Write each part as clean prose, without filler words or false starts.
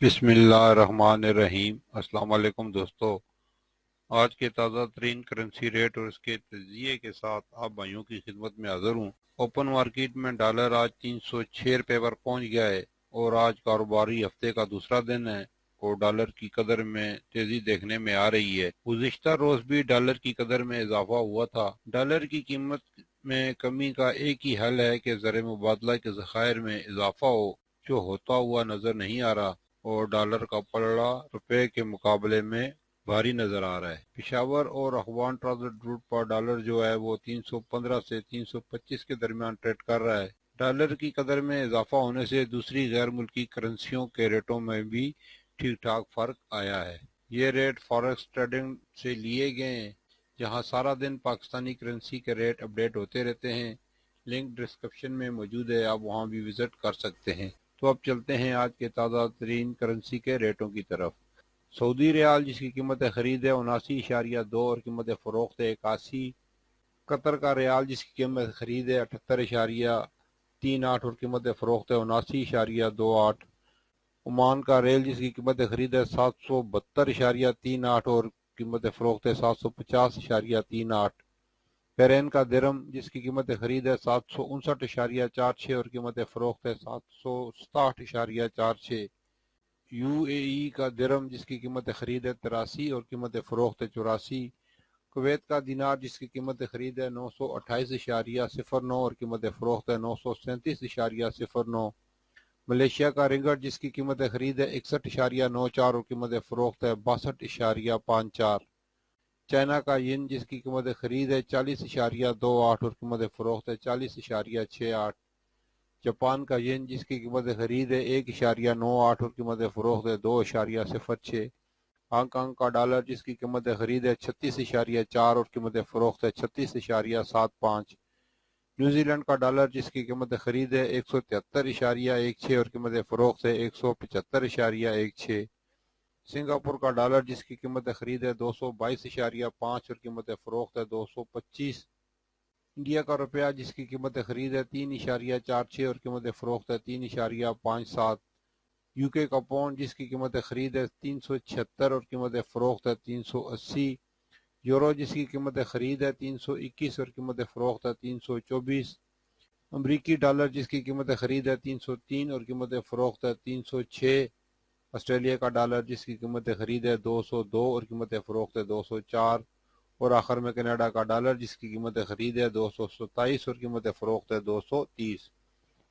بسم اللہ الرحمن الرحیم۔ السلام علیکم دوستو، آج کے تازہ ترین کرنسی ریٹ اور اس کے تجزیے کے ساتھ آپ بھائیوں کی خدمت میں حاضر ہوں۔ اوپن مارکیٹ میں ڈالر آج 306 پر پہنچ گیا ہے اور آج کاروباری ہفتے کا دوسرا دن ہے اور ڈالر کی قدر میں تیزی دیکھنے میں آ رہی ہے۔ گزشتہ روز بھی ڈالر کی قدر میں اضافہ ہوا تھا۔ ڈالر کی قیمت میں کمی کا ایک ہی حل ہے کہ زر مبادلہ کے ذخائر میں اضافہ ہو، جو ہوتا ہوا نظر نہیں آ رہا اور ڈالر کا پلڑا روپے کے مقابلے میں بھاری نظر آ رہا ہے۔ پشاور اور اخوان ٹرانزٹ روٹ پر ڈالر جو ہے وہ 315 سے 325 کے درمیان ٹریڈ کر رہا ہے۔ ڈالر کی قدر میں اضافہ ہونے سے دوسری غیر ملکی کرنسیوں کے ریٹوں میں بھی ٹھیک ٹھاک فرق آیا ہے۔ یہ ریٹ فاریکس ٹریڈنگ سے لیے گئے ہیں، جہاں سارا دن پاکستانی کرنسی کے ریٹ اپڈیٹ ہوتے رہتے ہیں۔ لنک ڈسکرپشن میں موجود ہے، آپ وہاں بھی وزٹ کر سکتے ہیں۔ تو اب چلتے ہیں آج کے تازہ ترین کرنسی کے ریٹوں کی طرف۔ سعودی ریال جس کی قیمت خرید ہے 79.2 اور قیمت فروخت ہے 81۔ قطر کا ریال جس کی قیمت خرید ہے 78.38 اور قیمت فروخت ہے 79.28۔ عمان کا ریل جس کی قیمت خرید ہے 772.38 اور قیمت فروخت ہے 750.38۔ بحرین کا درم جس کی قیمت خرید ہے 759.46 اور قیمت فروخت ہے 767.46۔ یو اے ای کا درم جس کی قیمت خرید ہے 83 اور قیمت فروخت ہے 84۔ کویت کا دینار جس کی قیمت خرید ہے 928.09 اور قیمت فروخت ہے 937.09۔ ملیشیا کا رنگٹ جس کی قیمت خرید ہے 61.94 اور قیمت فروخت ہے 62.54۔ چائنا کا ین جس کی قیمت خرید ہے 40.28 اور قیمت فروخت ہے 40.68۔ جاپان کا ین جس کی قیمت خرید ہے 1.98 اور قیمت فروخت ہے 2.06۔ ہانگ کانگ کا ڈالر جس کی قیمت خرید ہے 36.4 اور قیمت فروخت ہے 36.75۔ نیوزی لینڈ کا ڈالر جس کی قیمت خرید ہے 173.16 اور قیمت فروخت ہے 175.16۔ سنگاپور کا ڈالر جس کی قیمت خرید ہے 222.5 اور قیمت فروخت ہے 225۔ انڈیا کا روپیہ جس کی قیمت خرید ہے 3.46 اور قیمت فروخت ہے 3.57۔ یو کے کا پاؤنڈ جس کی قیمت خرید ہے 376 اور قیمت فروخت ہے 380۔ یورو جس کی قیمت خرید ہے 321 اور قیمت فروخت ہے 324۔ امریکی ڈالر جس کی قیمت خرید ہے 303 اور قیمت فروخت ہے 306۔ آسٹریلیا کا ڈالر جس کی قیمت خرید ہے 202 اور قیمت فروخت ہے 204۔ اور آخر میں کینیڈا کا ڈالر جس کی قیمت خرید ہے 227 اور قیمت فروخت ہے 230۔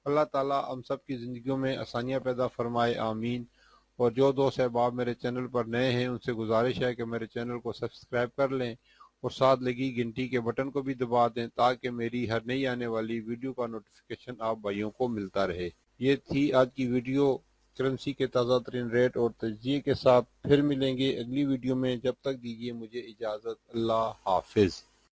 اللہ تعالیٰ ہم سب کی زندگیوں میں آسانیاں پیدا فرمائے، آمین۔ اور جو دوست احباب میرے چینل پر نئے ہیں ان سے گزارش ہے کہ میرے چینل کو سبسکرائب کر لیں اور ساتھ لگی گھنٹی کے بٹن کو بھی دبا دیں تاکہ میری ہر نئی آنے والی ویڈیو کا نوٹیفیکیشن آپ بھائیوں کو ملتا رہے۔ یہ تھی آج کی ویڈیو کرنسی کے تازہ ترین ریٹ اور تجزیے کے ساتھ۔ پھر ملیں گے اگلی ویڈیو میں، جب تک دیجیے مجھے اجازت۔ اللہ حافظ۔